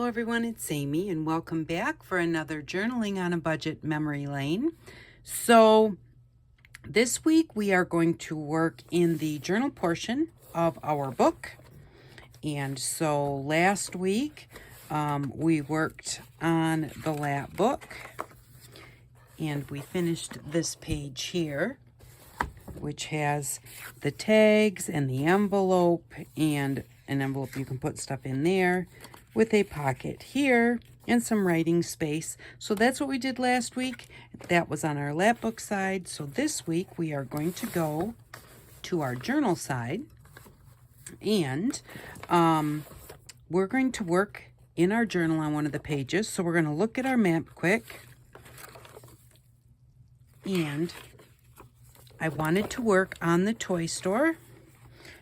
everyone, it's Amy and welcome back for another Journaling on a Budget memory lane. So this week we are going to work in the journal portion of our book. And so last week we worked on the lap book and we finished this page here, which has the tags and the envelope, and an envelope you can put stuff in there, with a pocket here and some writing space. So that's what we did last week. That was on our lap book side. So this week we are going to go to our journal side, and we're going to work in our journal on one of the pages. So we're going to look at our map quick, and I wanted to work on the toy store.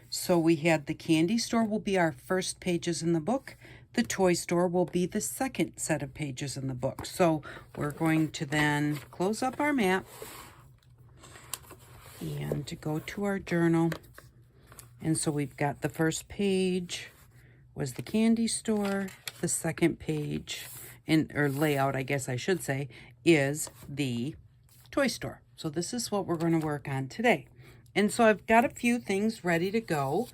So we had the candy store will be our first pages in the book. The toy store will be the second set of pages in the book. So we're going to then close up our map and to go to our journal. And so we've got the first page was the candy store. The second page, or layout, I guess I should say, is the toy store. So this is what we're going to work on today. And so I've got a few things ready to go.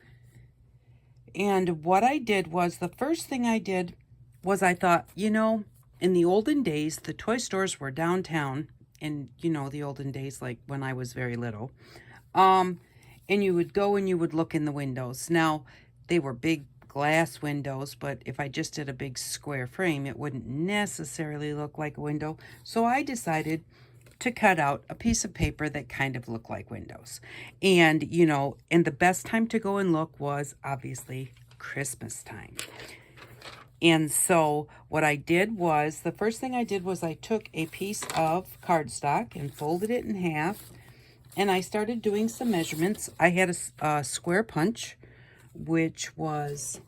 And what I did was, the first thing I did was I thought, in the olden days, the toy stores were downtown. And, the olden days, like when I was very little. And you would go and you would look in the windows. Now, they were big glass windows, but if I just did a big square frame, it wouldn't necessarily look like a window. So I decided to cut out a piece of paper that kind of looked like windows. And, and the best time to go and look was obviously Christmas time. And so what I did was, the first thing I did was I took a piece of cardstock and folded it in half, and I started doing some measurements. I had a square punch, which was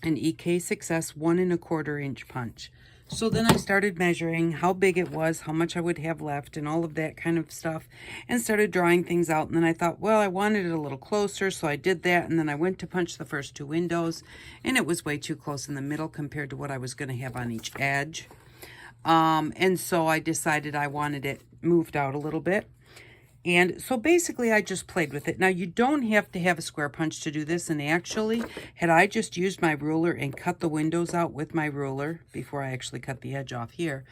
an EK Success 1 1/4 inch punch. So then I started measuring how big it was, how much I would have left, and all of that kind of stuff, and started drawing things out. And then I thought, well, I wanted it a little closer, so I did that. And then I went to punch the first 2 windows, and it was way too close in the middle compared to what I was going to have on each edge. And so I decided I wanted it moved out a little bit. And so basically I just played with it. Now, you don't have to have a square punch to do this. And actually, had I just used my ruler and cut the windows out with my ruler before I actually cut the edge off here,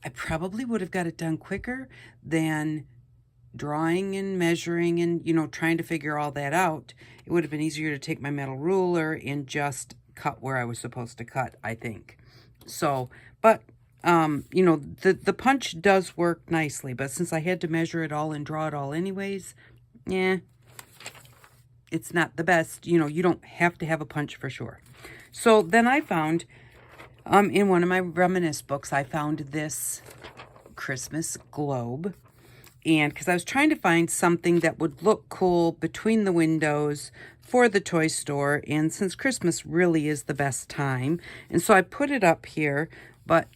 I probably would have got it done quicker than drawing and measuring and, trying to figure all that out. It would have been easier to take my metal ruler and just cut where I was supposed to cut, I think. So, but the punch does work nicely, but since I had to measure it all and draw it all anyways, it's not the best. You don't have to have a punch for sure. So then I found, in one of my reminisce books, I found this Christmas globe. And because I was trying to find something that would look cool between the windows for the toy store. And since Christmas really is the best time. And so I put it up here, but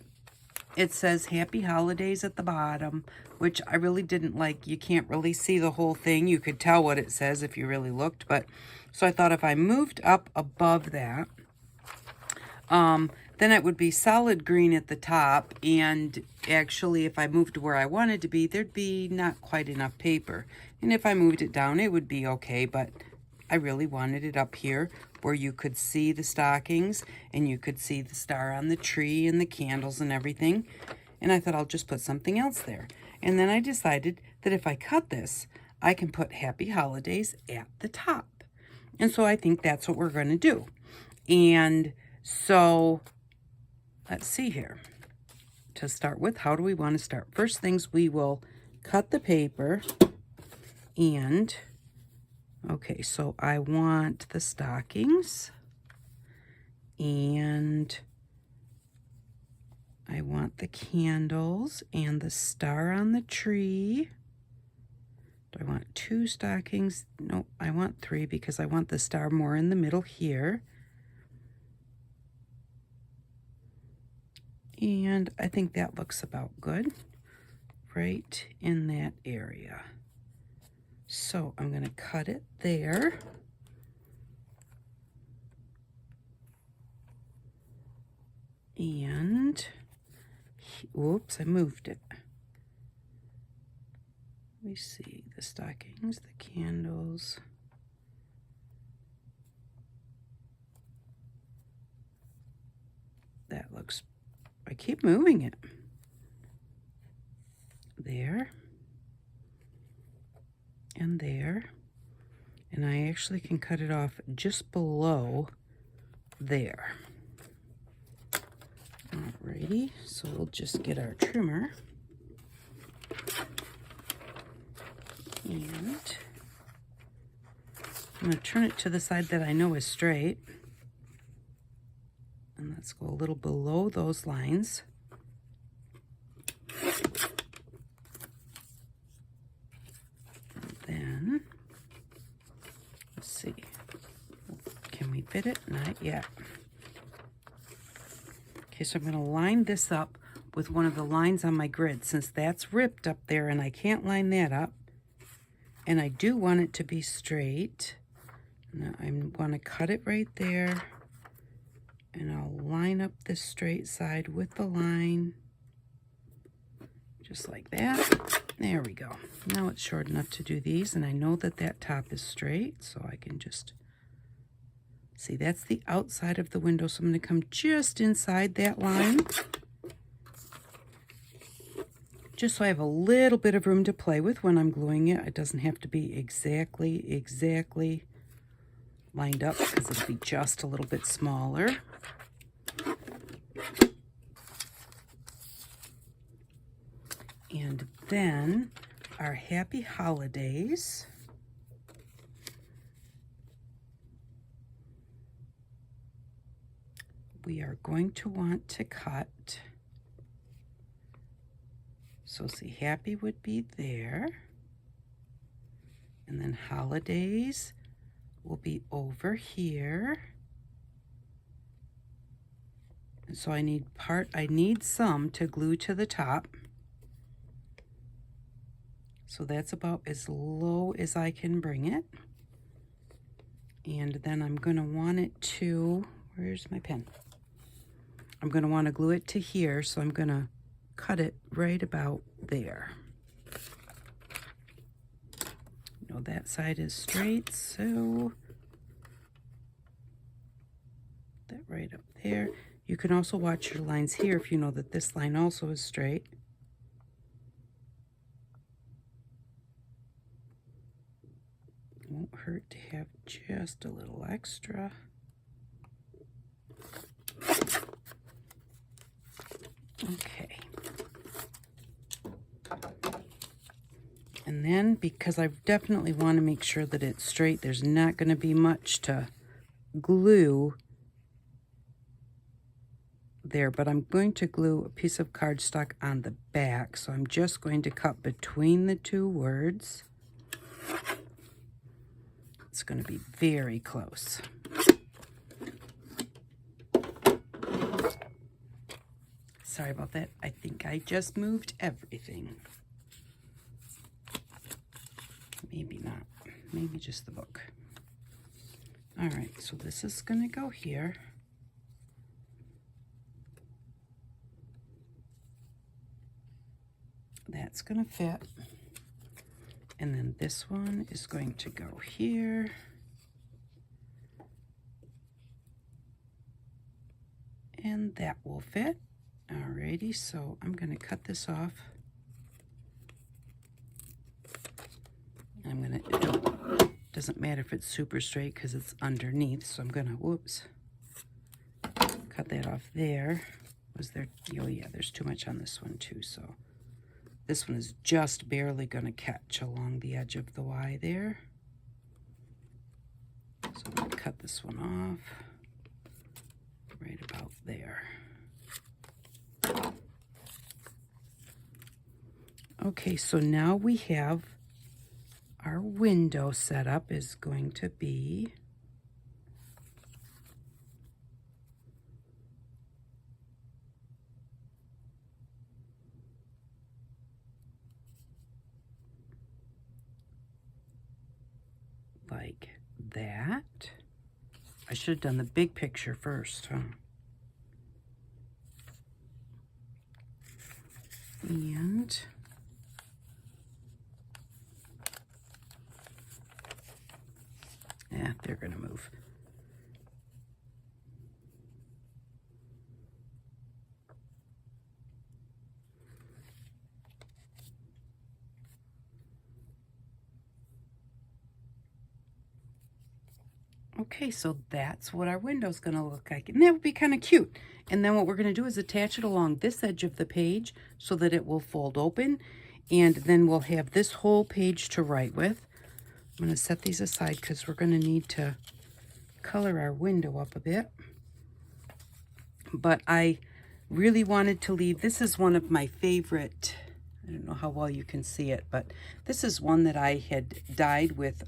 it says Happy Holidays at the bottom, which I really didn't like. You can't really see the whole thing. You could tell what it says if you really looked. But so I thought if I moved up above that, then it would be solid green at the top. And actually, if I moved to where I wanted to be, there'd be not quite enough paper. And if I moved it down, it would be okay. But I really wanted it up here where you could see the stockings and you could see the star on the tree and the candles and everything. And I thought I'll just put something else there. And then I decided that if I cut this, I can put Happy Holidays at the top. And so I think that's what we're going to do. And so let's see here. To start with, how do we want to start? First things, we will cut the paper and... Okay, so I want the stockings, and I want the candles and the star on the tree. Do I want 2 stockings? No, I want 3 because I want the star more in the middle here. And I think that looks about good right in that area. So I'm going to cut it there. And, oops, I moved it. Let me see, the stockings, the candles. That looks, I keep moving it. There. And there. And I actually can cut it off just below there. Alrighty, so we'll just get our trimmer. And I'm going to turn it to the side that I know is straight. And let's go a little below those lines. And then, let's see, can we fit it? Not yet. Okay, so I'm going to line this up with one of the lines on my grid, since that's ripped up there and I can't line that up. And I do want it to be straight. Now I'm going to cut it right there. And I'll line up this straight side with the line. Just like that. There we go. Now it's short enough to do these, and I know that that top is straight, so I can just see that's the outside of the window, so I'm going to come just inside that line. Just so I have a little bit of room to play with when I'm gluing it. It doesn't have to be exactly lined up, because it'll be just a little bit smaller. And then our happy holidays. We are going to want to cut. So see, happy would be there. And then holidays will be over here. And so I need some to glue to the top. So that's about as low as I can bring it. And then I'm going to want it to, where's my pen? I'm going to want to glue it to here, so I'm going to cut it right about there. You know, that side is straight, so that right up there. You can also watch your lines here if you know that this line also is straight. Won't hurt to have just a little extra. Okay. And then, because I definitely want to make sure that it's straight, there's not going to be much to glue there, but I'm going to glue a piece of cardstock on the back. So I'm just going to cut between the two words. It's going to be very close. Sorry about that. I think I just moved everything. Maybe not. Maybe just the book. All right, so this is going to go here. That's going to fit. And then this one is going to go here. And that will fit. Alrighty, so I'm going to cut this off. I'm going to, doesn't matter if it's super straight because it's underneath, so I'm going to, whoops, cut that off there. Was there, oh yeah, there's too much on this one too, so this one is just barely going to catch along the edge of the Y there. So I'm going to cut this one off right about there. Okay, so now we have our window setup is going to be like that. I should have done the big picture first, huh? And yeah, they're going to move. Okay, so that's what our window's going to look like. And that would be kind of cute. And then what we're going to do is attach it along this edge of the page so that it will fold open. And then we'll have this whole page to write with. I'm going to set these aside because we're going to need to color our window up a bit. But I really wanted to leave, this is one of my favorite, I don't know how well you can see it, but this is one that I had dyed with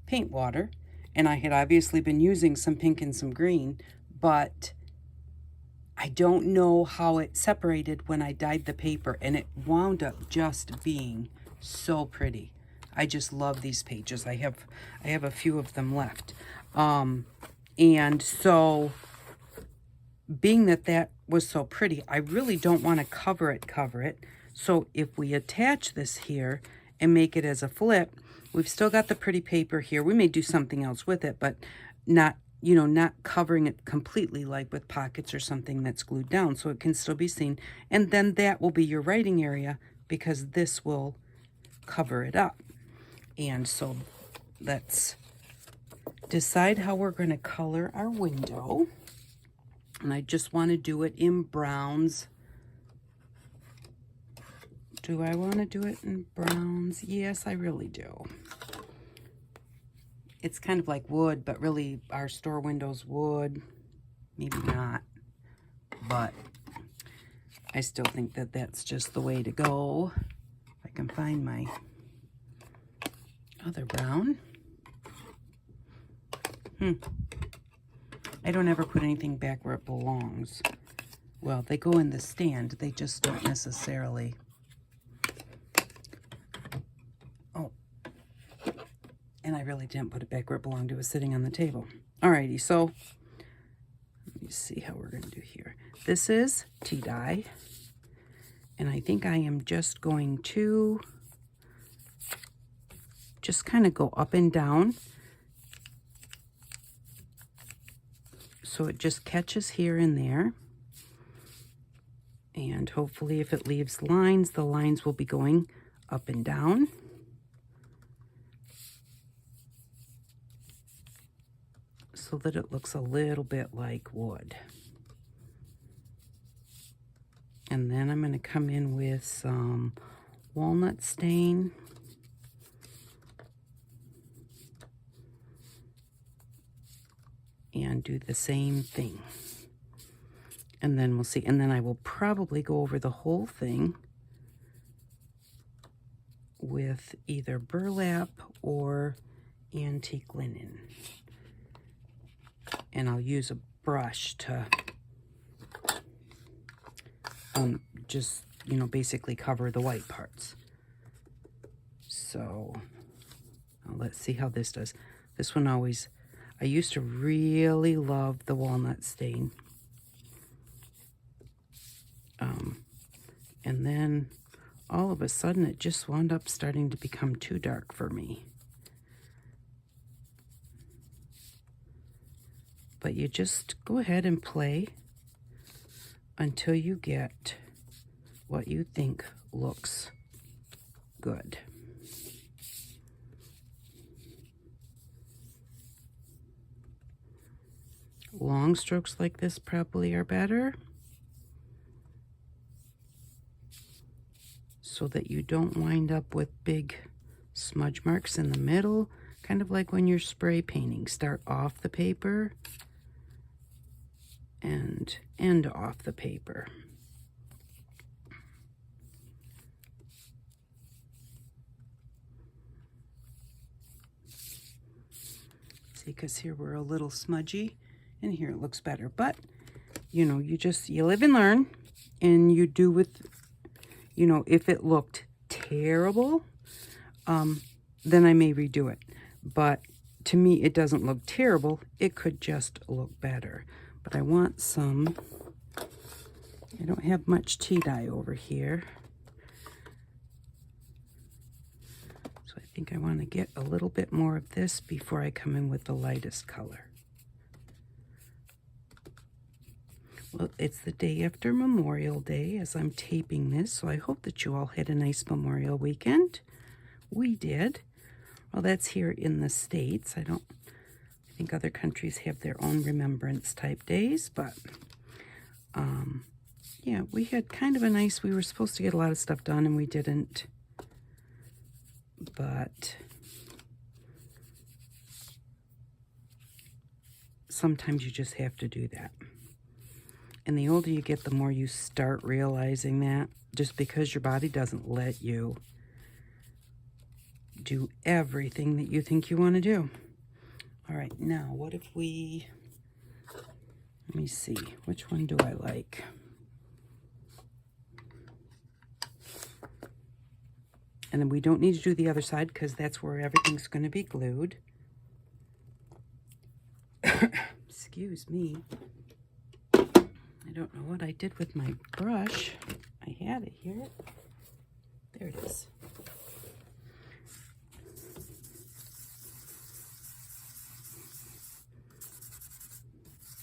paint water. And I had obviously been using some pink and some green, but I don't know how it separated when I dyed the paper, and it wound up just being so pretty. I just love these pages. I have a few of them left. And so being that was so pretty, I really don't want to cover it. So if we attach this here and make it as a flip, we've still got the pretty paper here. We may do something else with it, but not, you know, not covering it completely like with pockets or something that's glued down, so it can still be seen. And then that will be your writing area because this will cover it up. And so let's decide how we're going to color our window. And I just want to do it in browns. Do I want to do it in browns? Yes, I really do. It's kind of like wood, but really our store window's wood. Maybe not, but I still think that that's just the way to go. If I can find my other brown. I don't ever put anything back where it belongs. Well, they go in the stand. They just don't necessarily. And I really didn't put it back where it belonged. It was sitting on the table. Alrighty, so let me see how we're going to do here. This is tea dye. And I think I am just going to just kind of go up and down. So it just catches here and there. And hopefully if it leaves lines, the lines will be going up and down. So that it looks a little bit like wood. And then I'm going to come in with some walnut stain. And do the same thing. And then we'll see. And then I will probably go over the whole thing with either burlap or antique linen. And I'll use a brush to just, you know, basically cover the white parts. So let's see how this does. This one always, I used to really love the walnut stain. And then all of a sudden it just wound up starting to become too dark for me. But you just go ahead and play until you get what you think looks good. Long strokes like this probably are better, so that you don't wind up with big smudge marks in the middle, kind of like when you're spray painting. Start off the paper and end off the paper. See, because here we're a little smudgy, and here it looks better. But, you know, you live and learn, and you do with, you know, if it looked terrible, then I may redo it. But to me, it doesn't look terrible. It could just look better. But I want some I don't have much tea dye over here. So I think I want to get a little bit more of this before I come in with the lightest color. Well, it's the day after Memorial Day as I'm taping this, so I hope that you all had a nice Memorial weekend. We did. Well, that's here in the States. I think other countries have their own remembrance type days, but yeah, we had kind of a nice, we were supposed to get a lot of stuff done and we didn't, but sometimes you just have to do that. And the older you get, the more you start realizing that, just because your body doesn't let you do everything that you think you want to do. All right, now what if we, let me see, which one do I like? And then we don't need to do the other side because that's where everything's going to be glued. Excuse me. I don't know what I did with my brush. I had it here. There it is.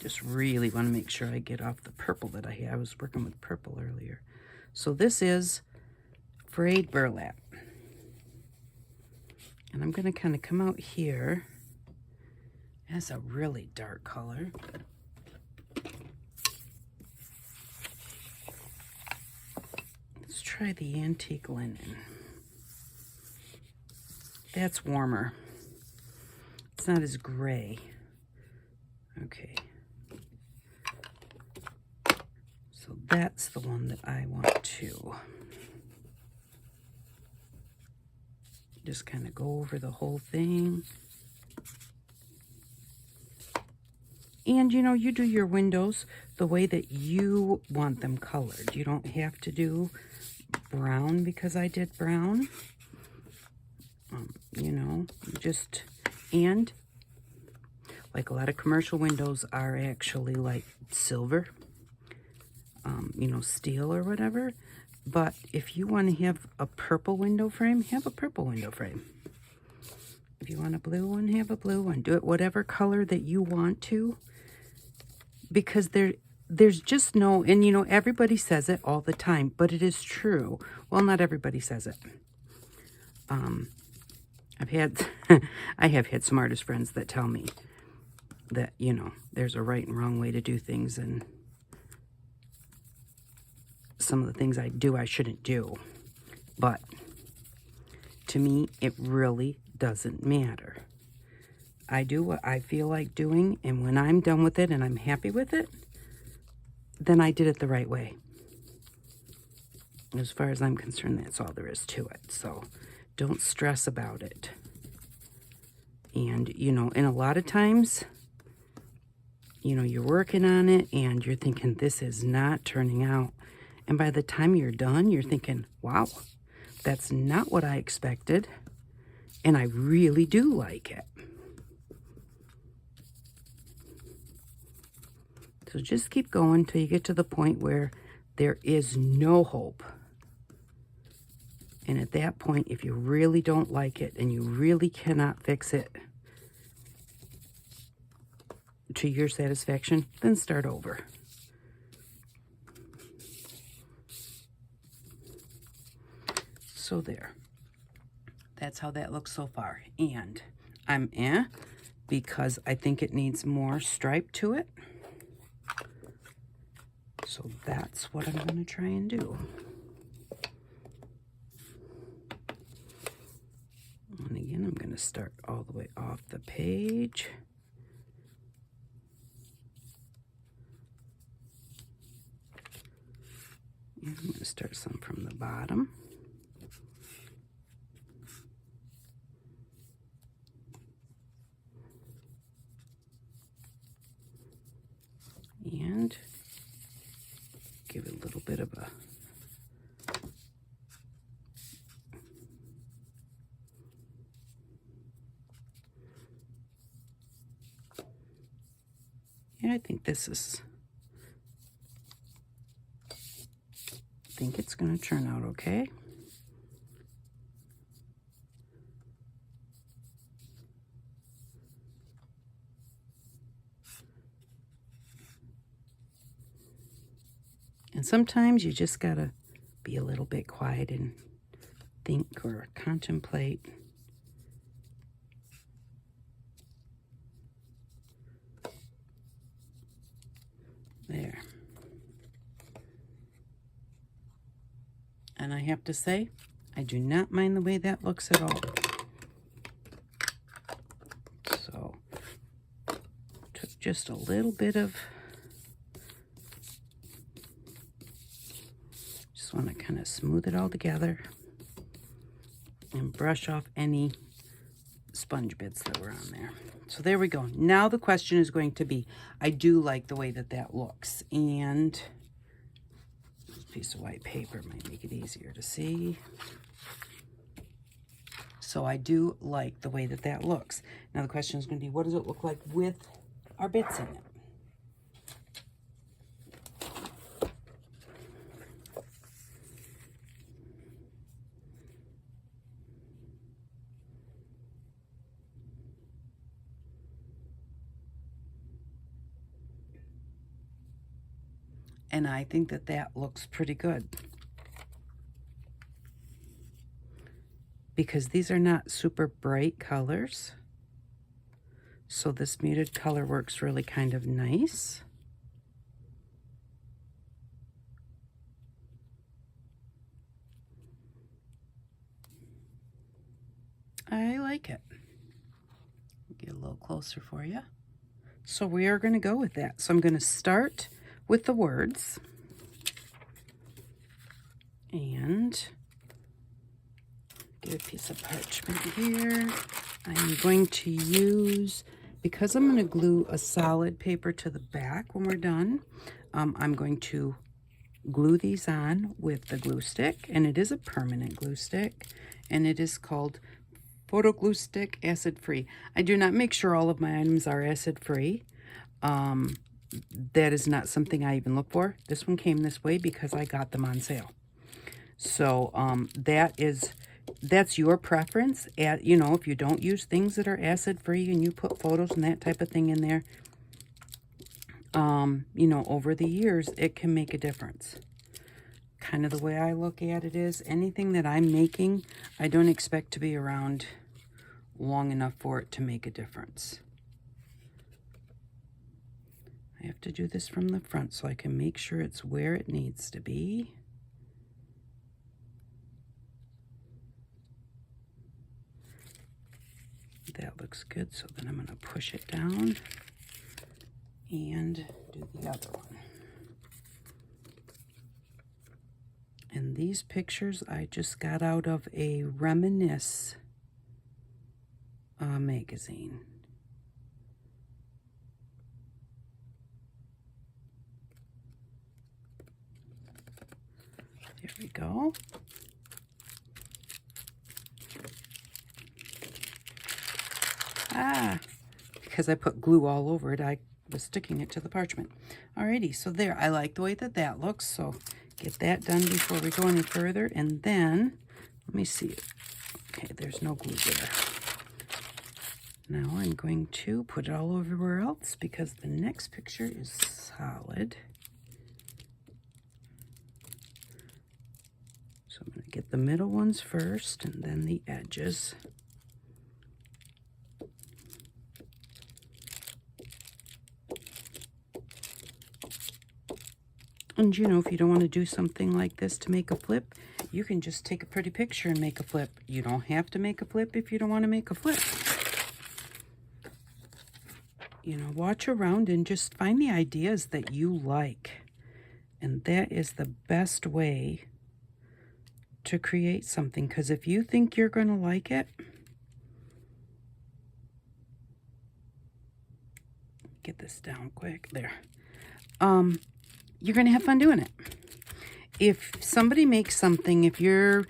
Just really want to make sure I get off the purple that I had. I was working with purple earlier. So this is frayed burlap. And I'm going to kind of come out here. That's a really dark color. Let's try the antique linen. That's warmer. It's not as gray. Okay. So that's the one that I want to just kind of go over the whole thing. And you know, you do your windows the way that you want them colored. You don't have to do brown because I did brown. You know, just, and like a lot of commercial windows are actually like silver, you know, steel or whatever. But if you want to have a purple window frame, have a purple window frame. If you want a blue one, have a blue one. Do it whatever color that you want to. Because there's just no, and you know, everybody says it all the time, but it is true. Well, not everybody says it. I have had some artist friends that tell me that, you know, there's a right and wrong way to do things, and some of the things I do, I shouldn't do. But to me, it really doesn't matter. I do what I feel like doing, and when I'm done with it and I'm happy with it, then I did it the right way. As far as I'm concerned, that's all there is to it. So don't stress about it. And, you know, and a lot of times, you know, you're working on it and you're thinking, this is not turning out. And by the time you're done, you're thinking, wow, that's not what I expected. And I really do like it. So just keep going till you get to the point where there is no hope. And at that point, if you really don't like it and you really cannot fix it to your satisfaction, then start over. So there. That's how that looks so far. And I'm because I think it needs more stripe to it. So that's what I'm going to try and do. And again, I'm going to start all the way off the page. And I'm going to start some from the bottom. And give it a little bit of a I think this is think it's going to turn out okay. And sometimes you just got to be a little bit quiet and think or contemplate. There. And I have to say, I do not mind the way that looks at all. So, took just a little bit of, just want to kind of smooth it all together and brush off any sponge bits that were on there. So there we go. Now the question is going to be, I do like the way that that looks, and this piece of white paper might make it easier to see. So I do like the way that that looks. Now the question is going to be, what does it look like with our bits in it? And I think that that looks pretty good. Because these are not super bright colors. So this muted color works really kind of nice. I like it. Get a little closer for you. So we are going to go with that. So I'm going to start with the words, and get a piece of parchment here. I'm going to use, because I'm going to glue a solid paper to the back when we're done, I'm going to glue these on with the glue stick, and it is a permanent glue stick, and it is called Photo Glue Stick Acid Free. I do not make sure all of my items are acid free. That is not something I even look for. This one came this way because I got them on sale. So that's your preference. You know, if you don't use things that are acid free and you put photos and that type of thing in there, you know, over the years, it can make a difference. Kind of the way I look at it is, anything that I'm making, I don't expect to be around long enough for it to make a difference. I have to do this from the front so I can make sure it's where it needs to be. That looks good, so then I'm going to push it down and do the other one. And these pictures I just got out of a Reminisce magazine. There we go. Because I put glue all over it, I was sticking it to the parchment. Alrighty, so there, I like the way that that looks, so get that done before we go any further. And then, let me see. Okay, there's no glue there. Now I'm going to put it all everywhere else because the next picture is solid. So I'm going to get the middle ones first and then the edges. And you know, if you don't want to do something like this to make a flip, you can just take a pretty picture and make a flip. You don't have to make a flip if you don't want to make a flip. You know, watch around and just find the ideas that you like. And that is the best way to create something. Because if you think you're going to like it, get this down quick. There. You're going to have fun doing it. If somebody makes something, if you're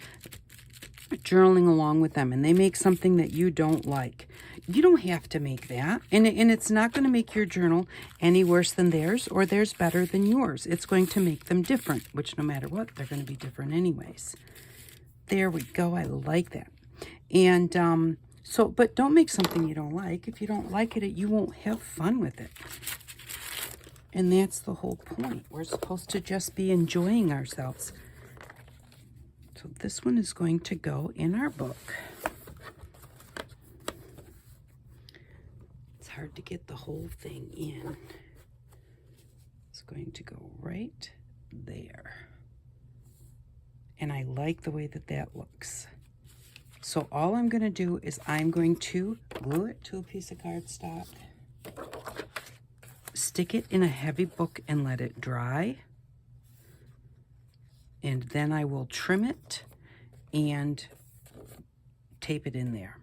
journaling along with them and they make something that you don't like, You don't have to make that. And it's not going to make your journal any worse than theirs or theirs better than yours. It's going to make them different, which no matter what, they're going to be different anyways. There we go. I like that. And but don't make something you don't like. If you don't like it, you won't have fun with it. And that's the whole point. We're supposed to just be enjoying ourselves. So this one is going to go in our book. It's hard to get the whole thing in. It's going to go right there. And I like the way that that looks. So all I'm going to do is I'm going to glue it to a piece of cardstock, stick it in a heavy book and let it dry. And then I will trim it and tape it in there.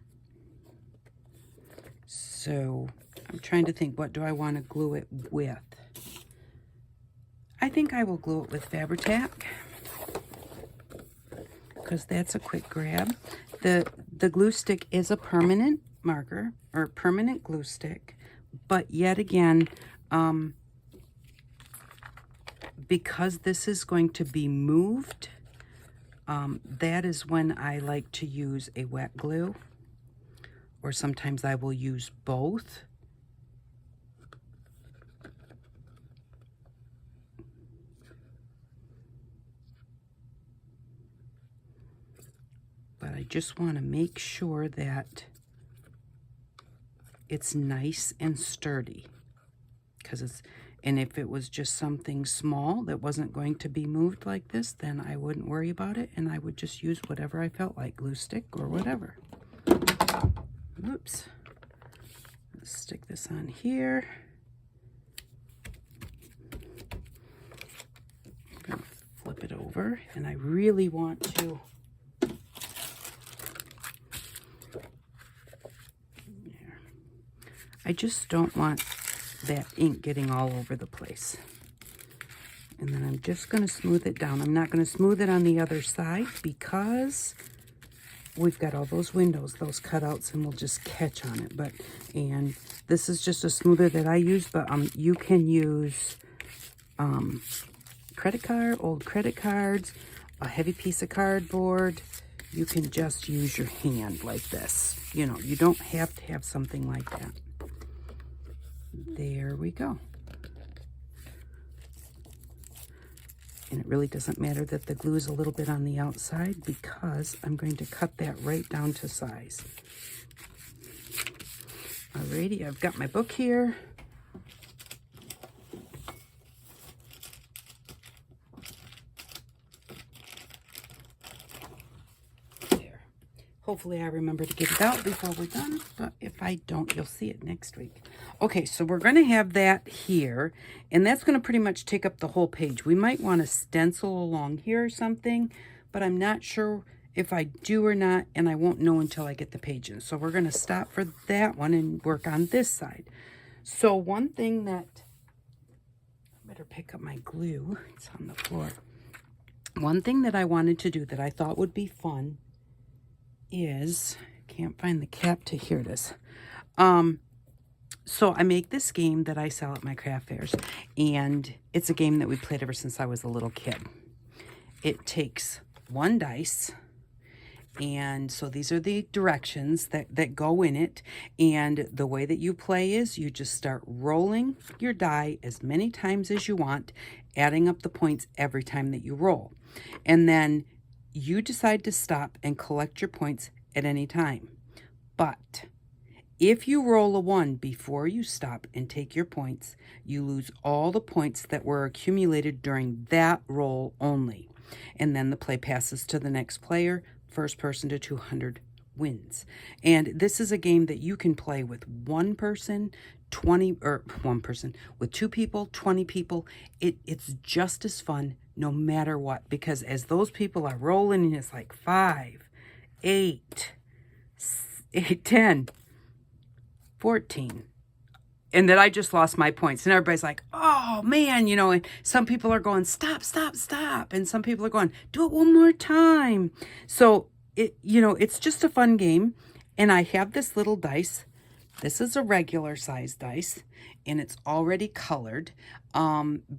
So I'm trying to think, what do I want to glue it with? I think I will glue it with Fabri-Tac, because that's a quick grab. The glue stick is a permanent marker or permanent glue stick, but yet again, because this is going to be moved, that is when I like to use a wet glue, or sometimes I will use both. But I just want to make sure that it's nice and sturdy, and if it was just something small that wasn't going to be moved like this, then I wouldn't worry about it, and I would just use whatever I felt like, glue stick or whatever. Oops. Let's stick this on here. I'm going to flip it over, and I really want to I just don't want that ink getting all over the place. And then I'm just going to smooth it down. I'm not going to smooth it on the other side because we've got all those windows, those cutouts, and we'll just catch on it. And this is just a smoother that I use, but you can use old credit cards, a heavy piece of cardboard. You can just use your hand like this. You know, you don't have to have something like that. There we go. And it really doesn't matter that the glue is a little bit on the outside, because I'm going to cut that right down to size. Alrighty, I've got my book here. There. Hopefully I remember to get it out before we're done, but if I don't, you'll see it next week. Okay, so we're going to have that here, and that's going to pretty much take up the whole page. We might want to stencil along here or something, but I'm not sure if I do or not, and I won't know until I get the page in. So we're going to stop for that one and work on this side. So one thing that, I better pick up my glue, it's on the floor. One thing that I wanted to do that I thought would be fun is, can't find the cap to, here it is. So I make this game that I sell at my craft fairs, and it's a game that we played ever since I was a little kid. It takes one dice, and so these are the directions that go in it, and the way that you play is you just start rolling your die as many times as you want, adding up the points every time that you roll. And then you decide to stop and collect your points at any time. But if you roll a 1 before you stop and take your points, you lose all the points that were accumulated during that roll only. And then the play passes to the next player. First person to 200 wins. And this is a game that you can play with one person, with 2 people, 20 people. It's just as fun no matter what, because as those people are rolling, and it's like 5, 8, 10, 14, and that I just lost my points, and everybody's like, oh man, you know, and some people are going, stop, stop, stop, and some people are going, do it one more time. So it's just a fun game, and I have this little dice This is a regular size dice, and it's already colored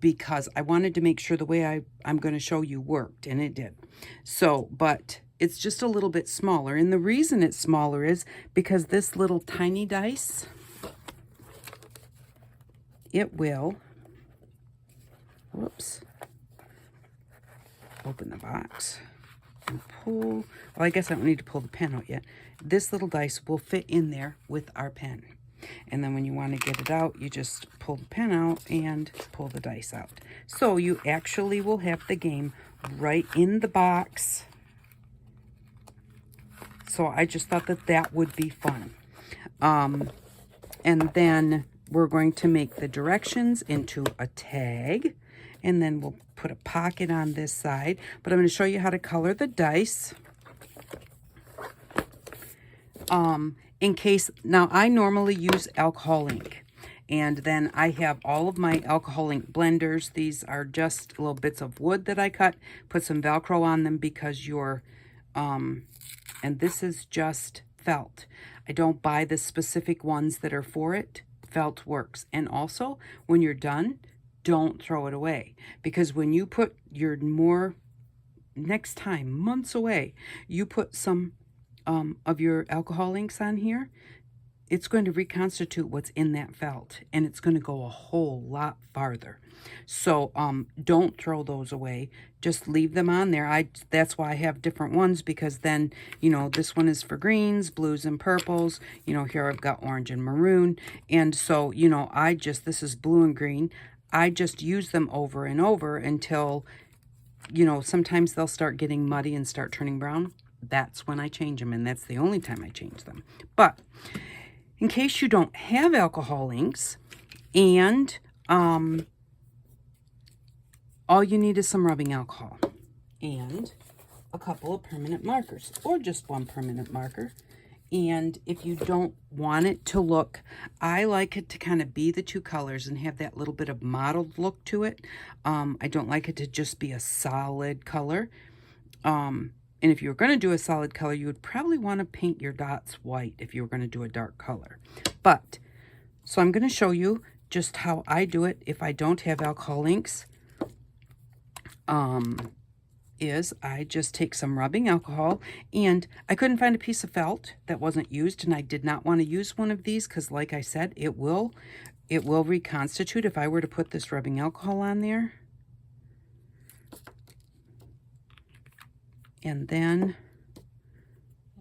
because I wanted to make sure the way I'm going to show you worked, and it did. So, but it's just a little bit smaller, and the reason it's smaller is because this little tiny dice, it will, whoops, open the box and pull. Well, I guess I don't need to pull the pen out yet. This little dice will fit in there with our pen. And then when you want to get it out, you just pull the pen out and pull the dice out. So you actually will have the game right in the box. So I just thought that that would be fun. And then we're going to make the directions into a tag. And then we'll put a pocket on this side. But I'm going to show you how to color the dice. In case, now I normally use alcohol ink. And then I have all of my alcohol ink blenders. These are just little bits of wood that I cut. Put some Velcro on them because and this is just felt. I don't buy the specific ones that are for it. Felt works. And also, when you're done, don't throw it away. Because when you put your next time, months away, you put some of your alcohol inks on here, it's going to reconstitute what's in that felt, and it's going to go a whole lot farther. So don't throw those away. Just leave them on there. That's why I have different ones, because then, you know, this one is for greens, blues, and purples. You know, here I've got orange and maroon. And so, you know, this is blue and green. I just use them over and over until, you know, sometimes they'll start getting muddy and start turning brown. That's when I change them, and that's the only time I change them. But in case you don't have alcohol inks, and all you need is some rubbing alcohol and a couple of permanent markers, or just one permanent marker. And if you don't want it to look, I like it to kind of be the two colors and have that little bit of mottled look to it. I don't like it to just be a solid color. And if you were going to do a solid color, you would probably want to paint your dots white if you were going to do a dark color. But, so I'm going to show you just how I do it if I don't have alcohol inks. Is I just take some rubbing alcohol, and I couldn't find a piece of felt that wasn't used, and I did not want to use one of these because, like I said, it will reconstitute if I were to put this rubbing alcohol on there. And then,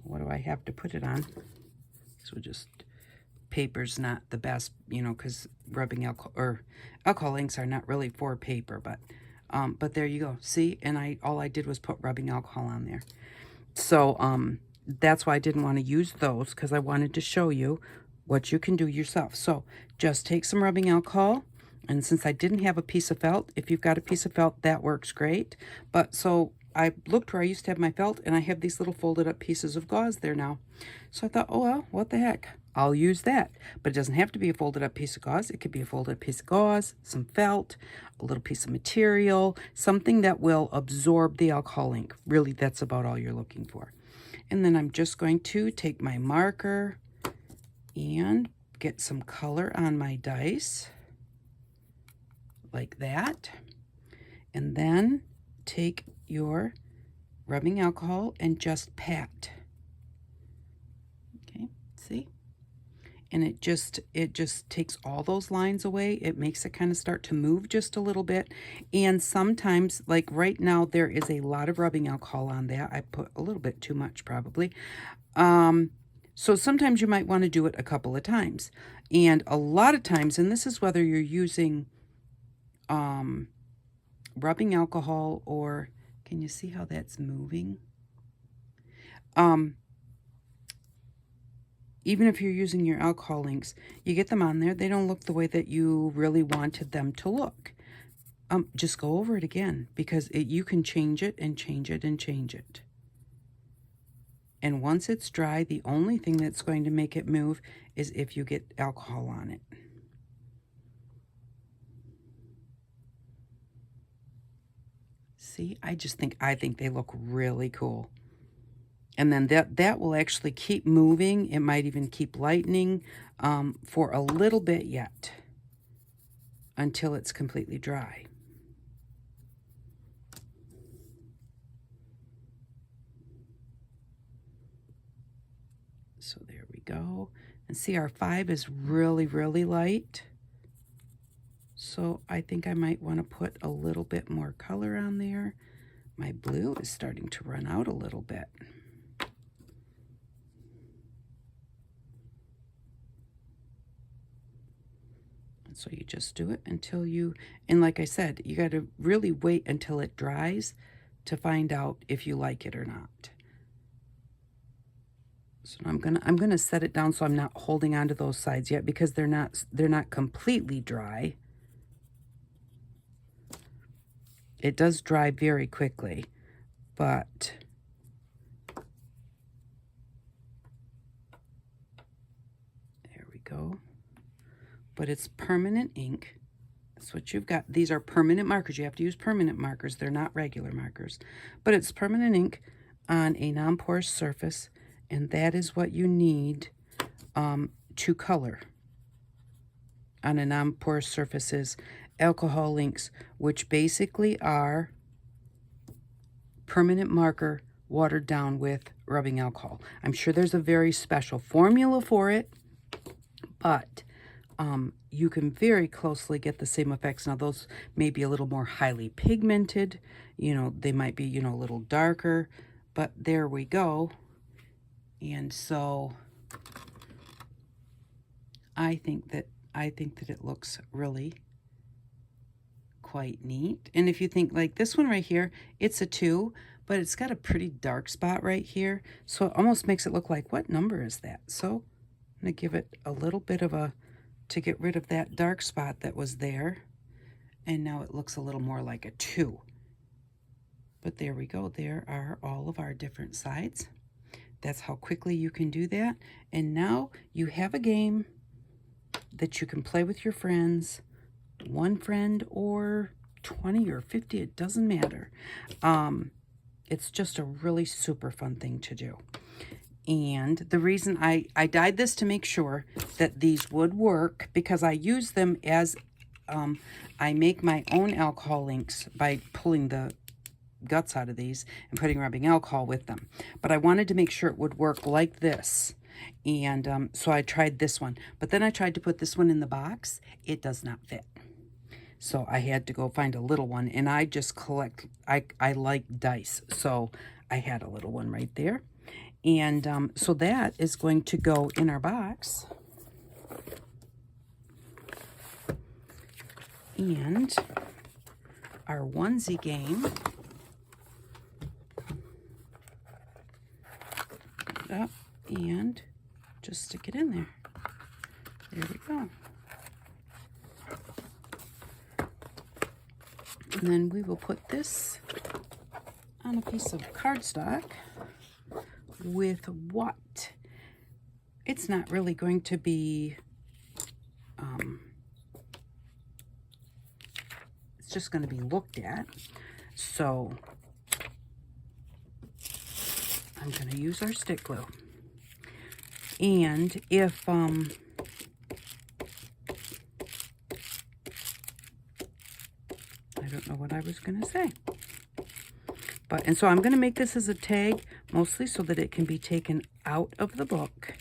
what do I have to put it on? So just, paper's not the best, you know, because rubbing alcohol, or alcohol inks are not really for paper, but there you go. See, and all I did was put rubbing alcohol on there. So that's why I didn't want to use those, because I wanted to show you what you can do yourself. So just take some rubbing alcohol, and since I didn't have a piece of felt, if you've got a piece of felt, that works great. But so I looked where I used to have my felt, and I have these little folded up pieces of gauze there now. So I thought, oh well, what the heck, I'll use that. But it doesn't have to be a folded up piece of gauze. It could be a folded up piece of gauze, some felt, a little piece of material, something that will absorb the alcohol ink. Really, that's about all you're looking for. And then I'm just going to take my marker and get some color on my dice, like that. And then take your rubbing alcohol and just pat. Okay, see? And it just takes all those lines away. It makes it kind of start to move just a little bit. And sometimes, like right now, there is a lot of rubbing alcohol on that. I put a little bit too much probably. So sometimes you might want to do it a couple of times. And a lot of times, and this is whether you're using rubbing alcohol, or can you see how that's moving? Even if you're using your alcohol inks, you get them on there, they don't look the way that you really wanted them to look. Just go over it again, because you can change it and change it and change it. And once it's dry, the only thing that's going to make it move is if you get alcohol on it. See, I think they look really cool. And then that will actually keep moving. It might even keep lightening for a little bit yet until it's completely dry. So there we go. And see, our 5 is really, really light. So I think I might want to put a little bit more color on there. My blue is starting to run out a little bit. And so you just do it until you, and like I said, you got to really wait until it dries to find out if you like it or not. So I'm gonna set it down so I'm not holding on to those sides yet, because they're not completely dry. It does dry very quickly, but there we go. But it's permanent ink. That's what you've got. These are permanent markers. You have to use permanent markers. They're not regular markers. But it's permanent ink on a non-porous surface, and that is what you need to color on a non-porous surface is alcohol inks, which basically are permanent marker watered down with rubbing alcohol. I'm sure there's a very special formula for it, but you can very closely get the same effects. Now, those may be a little more highly pigmented, you know, they might be, you know, a little darker, but there we go. And so I think that it looks really quite neat. And if you think like this one right here, it's a 2, but it's got a pretty dark spot right here. So it almost makes it look like, what number is that? So I'm going to give it a little bit of a, to get rid of that dark spot that was there. And now it looks a little more like a 2. But there we go. There are all of our different sides. That's how quickly you can do that. And now you have a game that you can play with your friends, one friend or 20 or 50, it doesn't matter. It's just a really super fun thing to do. And the reason I dyed this to make sure that these would work, because I use them as I make my own alcohol inks by pulling the guts out of these and putting rubbing alcohol with them. But I wanted to make sure it would work like this. And so I tried this one. But then I tried to put this one in the box. It does not fit. So I had to go find a little one. And I just collect, I like dice. So I had a little one right there. And so that is going to go in our box. And our onesie game. Up and just stick it in there. There we go. And then we will put this on a piece of cardstock with what? It's not really going to be, it's just going to be looked at. So I'm going to use our stick glue. And if, I don't know what I was going to say. But, and so I'm going to make this as a tag, mostly so that it can be taken out of the book.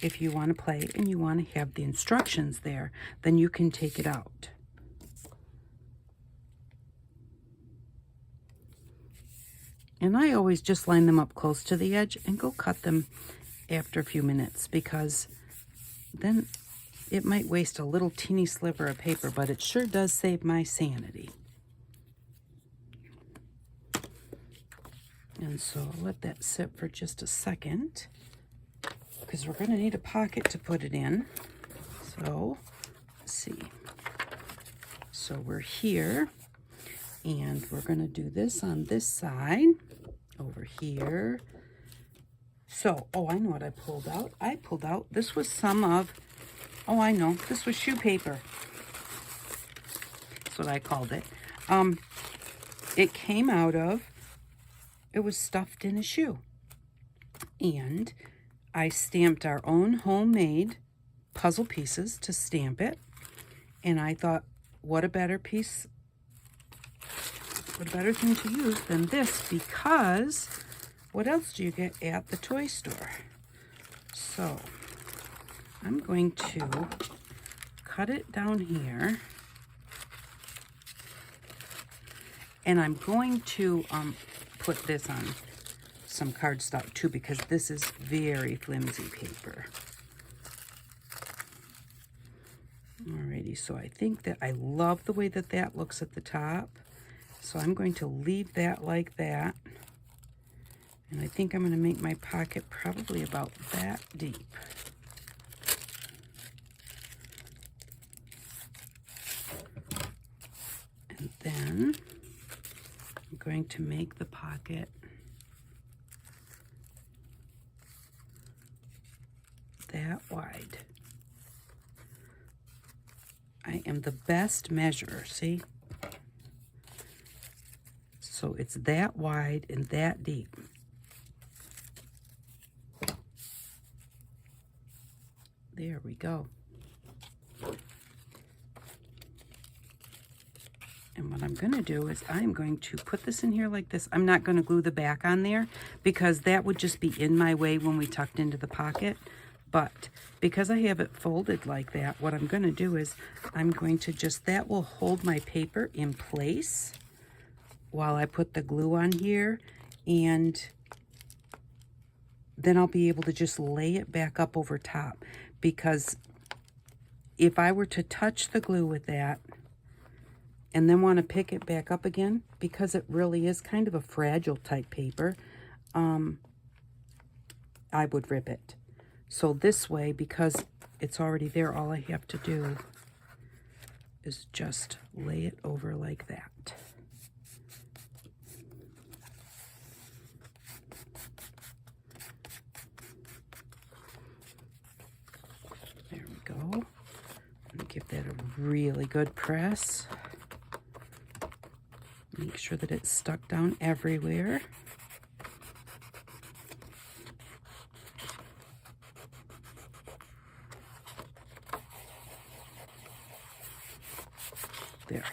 If you want to play and you want to have the instructions there, then you can take it out. And I always just line them up close to the edge and go cut them after a few minutes, because then it might waste a little teeny sliver of paper, but it sure does save my sanity. And so I'll let that sit for just a second, because we're going to need a pocket to put it in. So let's see. So we're here, and we're going to do this on this side over here. So, oh, I know what I pulled out. I pulled out, this was some of, oh, I know, this was shoe paper. That's what I called it. It came out of, it was stuffed in a shoe. And I stamped our own homemade puzzle pieces to stamp it. And I thought, what a better thing to use than this, because what else do you get at the toy store? So I'm going to cut it down here. And I'm going to put this on some cardstock too, because this is very flimsy paper. Alrighty, so I think that I love the way that that looks at the top. So I'm going to leave that like that. And I think I'm going to make my pocket probably about that deep. And then I'm going to make the pocket that wide. I am the best measurer, see? So it's that wide and that deep. There we go. And what I'm going to do is I'm going to put this in here like this. I'm not going to glue the back on there because that would just be in my way when we tucked into the pocket. But because I have it folded like that, what I'm going to do is I'm going to just, that will hold my paper in place while I put the glue on here. And then I'll be able to just lay it back up over top. Because if I were to touch the glue with that and then want to pick it back up again, because it really is kind of a fragile type paper, I would rip it. So this way, because it's already there, all I have to do is just lay it over like that. There we go. I'm going to give that a really good press. Make sure that it's stuck down everywhere. There.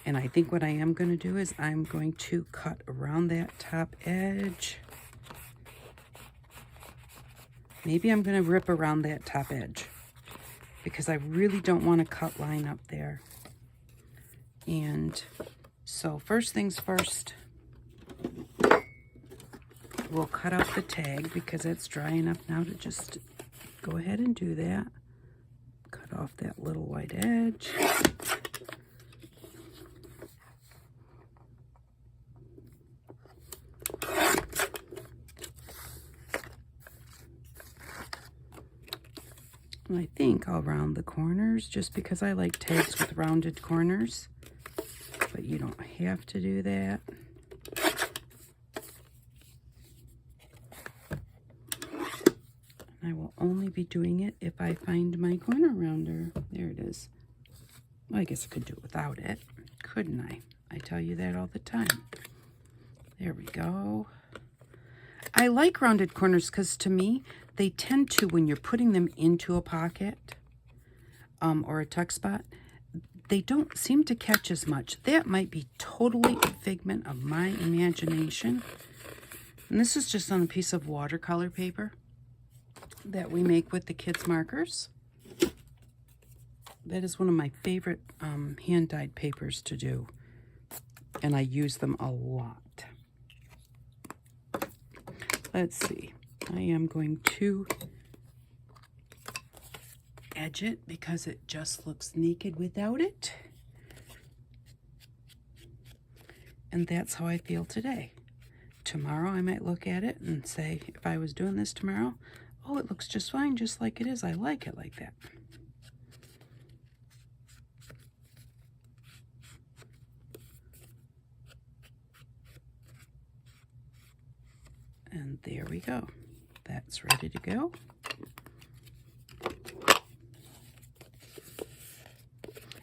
And I think what I am going to do is I'm going to cut around that top edge. Maybe I'm going to rip around that top edge because I really don't want a cut line up there. And so first things first, we'll cut out the tag because it's dry enough now to just go ahead and do that. Cut off that little white edge. And I think I'll round the corners just because I like tags with rounded corners. But you don't have to do that. I will only be doing it if I find my corner rounder. There it is. Well, I guess I could do it without it, couldn't I? I tell you that all the time. There we go. I like rounded corners because to me, they tend to, when you're putting them into a pocket or a tuck spot, they don't seem to catch as much. That might be totally a figment of my imagination. And this is just on a piece of watercolor paper that we make with the kids' markers. That is one of my favorite hand-dyed papers to do. And I use them a lot. Let's see. I am going to edge it because it just looks naked without it. And that's how I feel today. Tomorrow I might look at it and say, if I was doing this tomorrow, oh, it looks just fine, just like it is. I like it like that. And there we go. That's ready to go.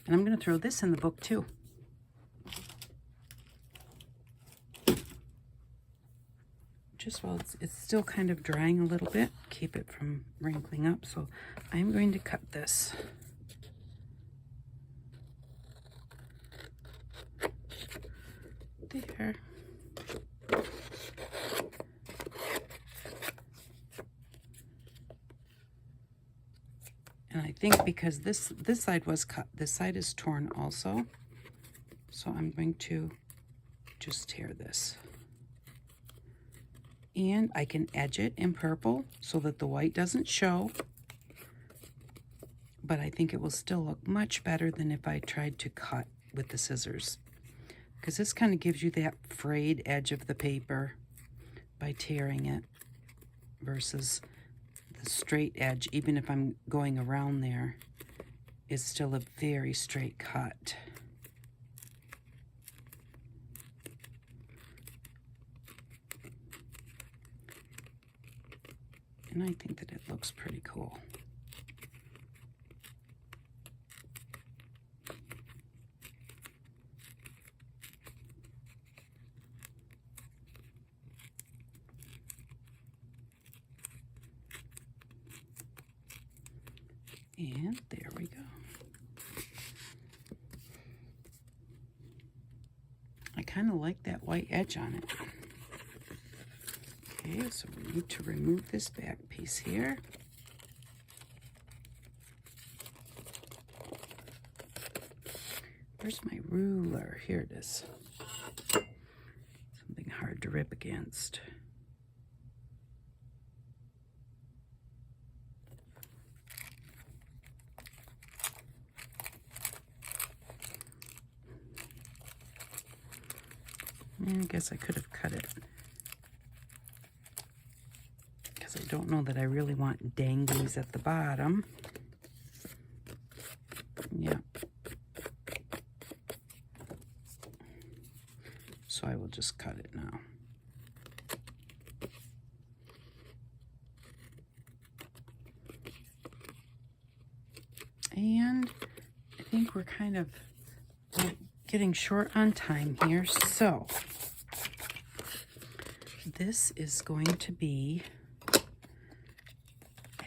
And I'm going to throw this in the book too. just while it's still kind of drying a little bit, keep it from wrinkling up. So I'm going to cut this. There. And I think because this side was cut, this side is torn also. So I'm going to just tear this. And I can edge it in purple so that the white doesn't show. But I think it will still look much better than if I tried to cut with the scissors. Because this kind of gives you that frayed edge of the paper by tearing it versus the straight edge, even if I'm going around there, is still a very straight cut. And I think that it looks pretty cool. And there we go. I kind of like that white edge on it. Okay, so we need to remove this back piece here. Where's my ruler? Here it is. Something hard to rip against. I guess I could have cut it, because I don't know that I really want danglies at the bottom. Yeah. So I will just cut it now. And I think we're kind of getting short on time here, so this is going to be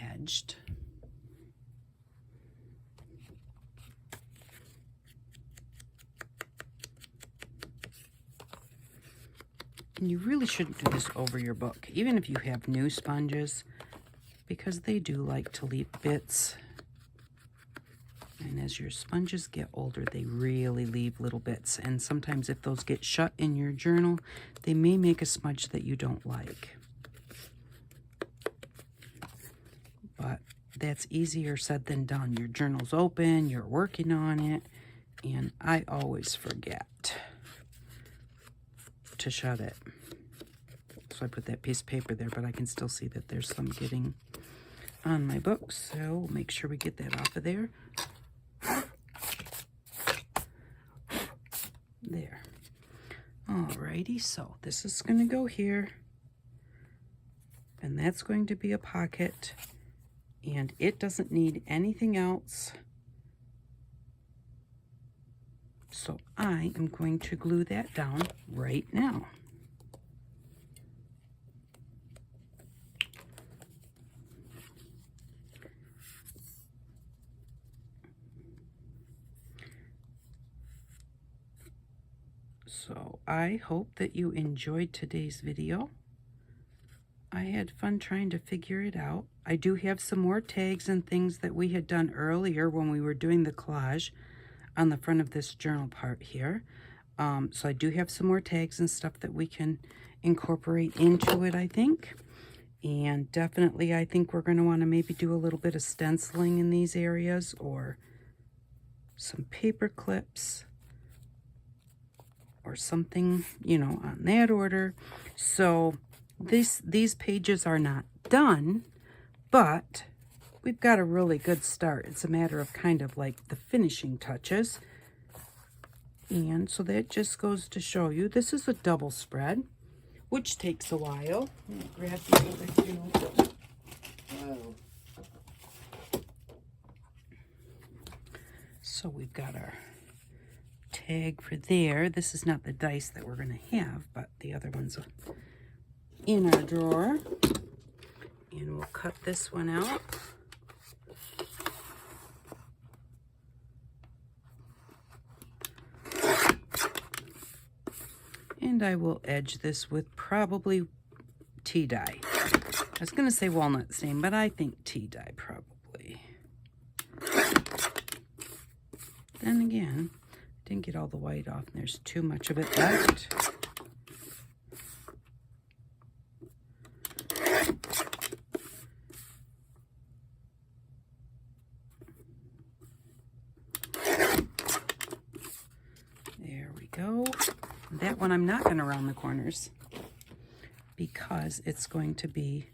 edged. And you really shouldn't do this over your book, even if you have new sponges, because they do like to leave bits. And as your sponges get older, they really leave little bits. And sometimes if those get shut in your journal, they may make a smudge that you don't like. But that's easier said than done. Your journal's open, you're working on it, and I always forget to shut it. So I put that piece of paper there, but I can still see that there's some getting on my book. So we'll make sure we get that off of there. There. Alrighty, so this is going to go here, and that's going to be a pocket, and it doesn't need anything else. So I am going to glue that down right now. So I hope that you enjoyed today's video. I had fun trying to figure it out. I do have some more tags and things that we had done earlier when we were doing the collage on the front of this journal part here. So I do have some more tags and stuff that we can incorporate into it, I think. And definitely I think we're going to want to maybe do a little bit of stenciling in these areas, or some paper clips, or something, you know, on that order. So these pages are not done, but we've got a really good start. It's a matter of kind of like the finishing touches. And so that just goes to show you, this is a double spread, which takes a while. Let me grab the other two. Whoa. So we've got our tag for there. This is not the dice that we're going to have, but the other one's in our drawer. And we'll cut this one out. And I will edge this with probably tea dye. I was going to say walnut stain, but I think tea dye probably. Then again, I didn't get all the white off, and there's too much of it left. There we go. That one I'm not going to round the corners because it's going to be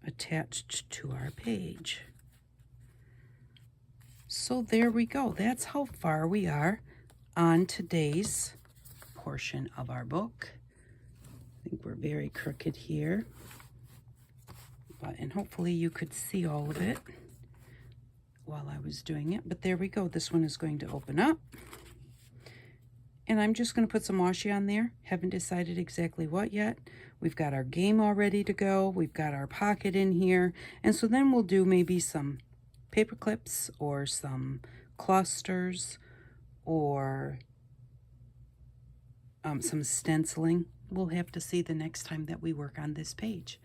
attached to our page. So there we go. That's how far we are on today's portion of our book. I think we're very crooked here, and hopefully you could see all of it while I was doing it. But there we go. This one is going to open up. And I'm just going to put some washi on there. Haven't decided exactly what yet. We've got our game all ready to go. We've got our pocket in here. And so then we'll do maybe some paper clips or some clusters or some stenciling. We'll have to see the next time that we work on this page.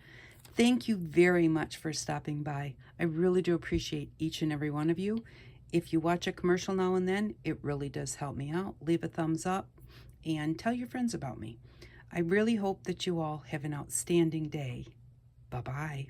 Thank you very much for stopping by. I really do appreciate each and every one of you. If you watch a commercial now and then, it really does help me out. Leave a thumbs up and tell your friends about me. I really hope that you all have an outstanding day. Bye-bye.